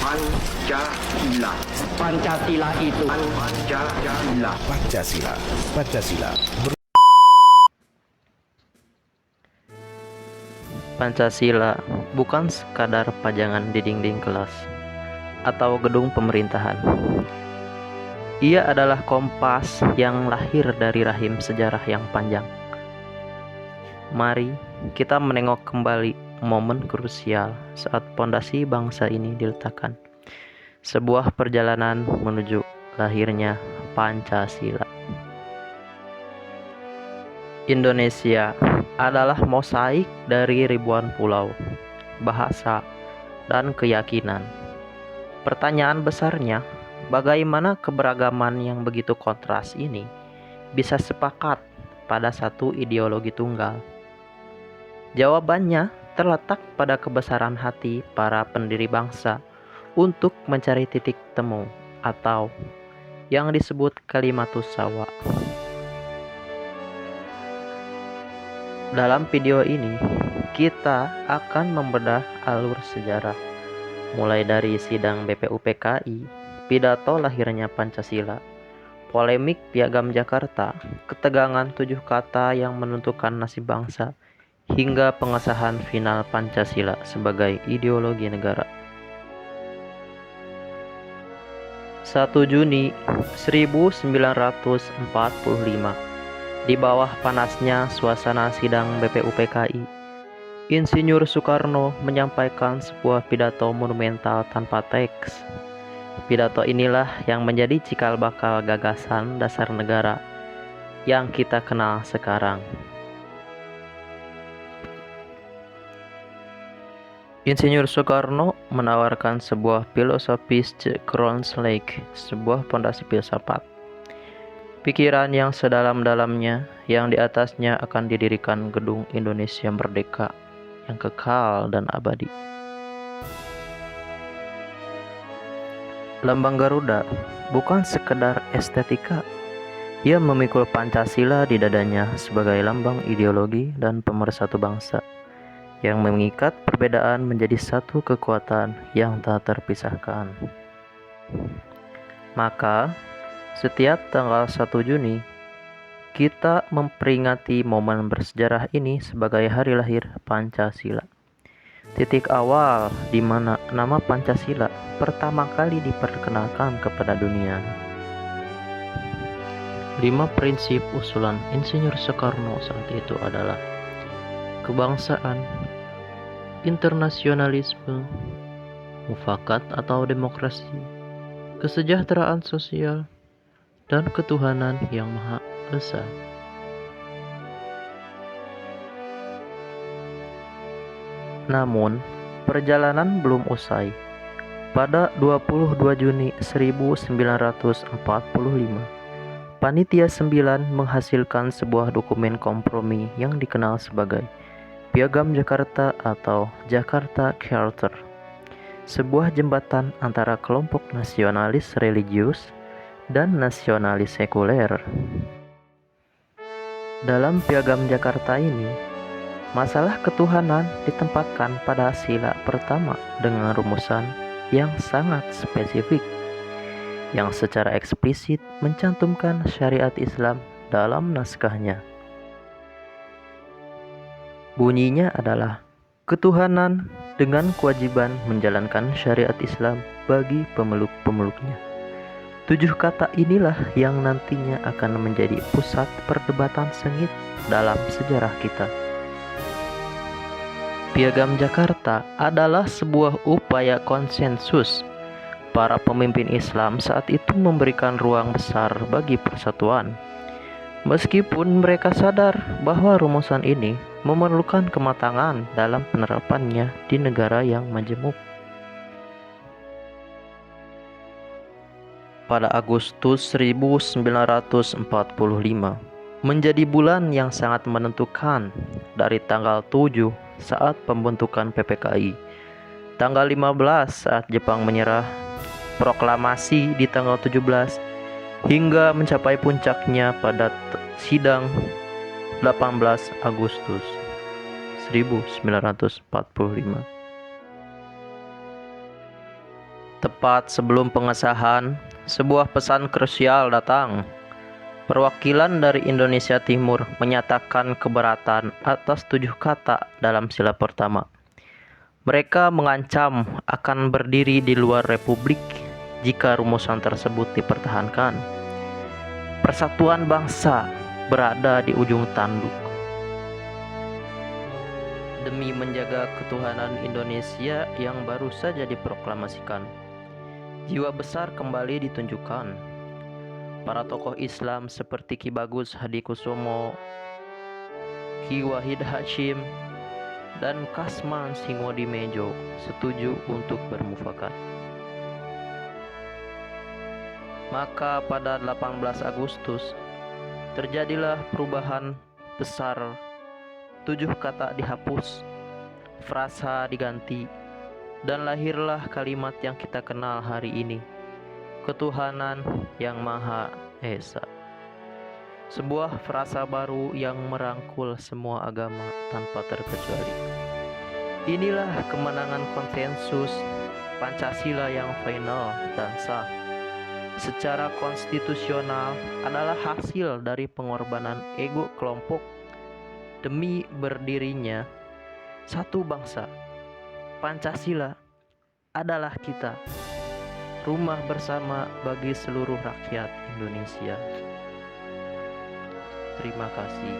Pancasila. Pancasila itu Pancasila. Pancasila. Pancasila. Pancasila bukan sekadar pajangan di dinding kelas atau gedung pemerintahan. Ia adalah kompas yang lahir dari rahim sejarah yang panjang. Mari kita menengok kembali momen krusial saat pondasi bangsa ini diletakkan. Sebuah perjalanan menuju lahirnya Pancasila. Indonesia adalah mosaik dari ribuan pulau, bahasa, dan keyakinan. Pertanyaan besarnya, bagaimana keberagaman yang begitu kontras ini bisa sepakat pada satu ideologi tunggal? Jawabannya terletak pada kebesaran hati para pendiri bangsa untuk mencari titik temu atau yang disebut kalimatus sawa. Dalam video ini, kita akan membedah alur sejarah, mulai dari sidang BPUPKI, pidato lahirnya Pancasila, polemik Piagam Jakarta, ketegangan 7 kata yang menentukan nasib bangsa, hingga pengesahan final Pancasila sebagai ideologi negara. 1 Juni 1945. Di bawah panasnya suasana sidang BPUPKI, Insinyur Soekarno menyampaikan sebuah pidato monumental tanpa teks. Pidato inilah yang menjadi cikal bakal gagasan dasar negara yang kita kenal sekarang. Insinyur Soekarno menawarkan sebuah filosofi Kronsleik, sebuah pondasi filsafat. Pikiran yang sedalam-dalamnya, yang di atasnya akan didirikan gedung Indonesia Merdeka yang kekal dan abadi. Lambang Garuda bukan sekedar estetika. Ia memikul Pancasila di dadanya sebagai lambang ideologi dan pemersatu bangsa yang mengikat perbedaan menjadi satu kekuatan yang tak terpisahkan. Maka, setiap tanggal 1 Juni, kita memperingati momen bersejarah ini sebagai hari lahir Pancasila. Titik awal di mana nama Pancasila pertama kali diperkenalkan kepada dunia. 5 prinsip usulan Insinyur Soekarno saat itu adalah kebangsaan, internasionalisme, mufakat atau demokrasi, kesejahteraan sosial, dan ketuhanan yang Maha Esa. Namun, perjalanan belum usai. Pada 22 Juni 1945, Panitia 9 menghasilkan sebuah dokumen kompromi yang dikenal sebagai Piagam Jakarta atau Jakarta Charter, sebuah jembatan antara kelompok nasionalis religius dan nasionalis sekuler. Dalam Piagam Jakarta ini, masalah ketuhanan ditempatkan pada sila pertama dengan rumusan yang sangat spesifik, yang secara eksplisit mencantumkan syariat Islam dalam naskahnya. Bunyinya adalah ketuhanan dengan kewajiban menjalankan syariat Islam bagi pemeluk-pemeluknya. 7 kata inilah yang nantinya akan menjadi pusat perdebatan sengit dalam sejarah kita. Piagam Jakarta adalah sebuah upaya konsensus. Para pemimpin Islam saat itu memberikan ruang besar bagi persatuan. Meskipun mereka sadar bahwa rumusan ini memerlukan kematangan dalam penerapannya di negara yang majemuk. Pada Agustus 1945 menjadi bulan yang sangat menentukan dari tanggal 7 saat pembentukan PPKI, tanggal 15 saat Jepang menyerah, proklamasi di tanggal 17, hingga mencapai puncaknya pada sidang 18 Agustus 1945. Tepat sebelum pengesahan, sebuah pesan krusial datang. Perwakilan dari Indonesia Timur menyatakan keberatan atas 7 kata dalam sila pertama. Mereka mengancam akan berdiri di luar republik jika rumusan tersebut dipertahankan. Persatuan bangsa berada di ujung tanduk. Demi menjaga ketuhanan Indonesia yang baru saja diproklamasikan, jiwa besar kembali ditunjukkan. Para tokoh Islam seperti Ki Bagus Hadikusumo, Ki Wahid Hasyim, dan Kasman Singodimejo setuju untuk bermufakat. Maka pada 18 Agustus terjadilah perubahan besar. 7 kata dihapus, frasa diganti, dan lahirlah kalimat yang kita kenal hari ini, ketuhanan yang Maha Esa. Sebuah frasa baru yang merangkul semua agama tanpa terkecuali. Inilah kemenangan konsensus Pancasila yang final dan sah. Secara konstitusional adalah hasil dari pengorbanan ego kelompok demi berdirinya satu bangsa. Pancasila adalah kita, rumah bersama bagi seluruh rakyat Indonesia. Terima kasih.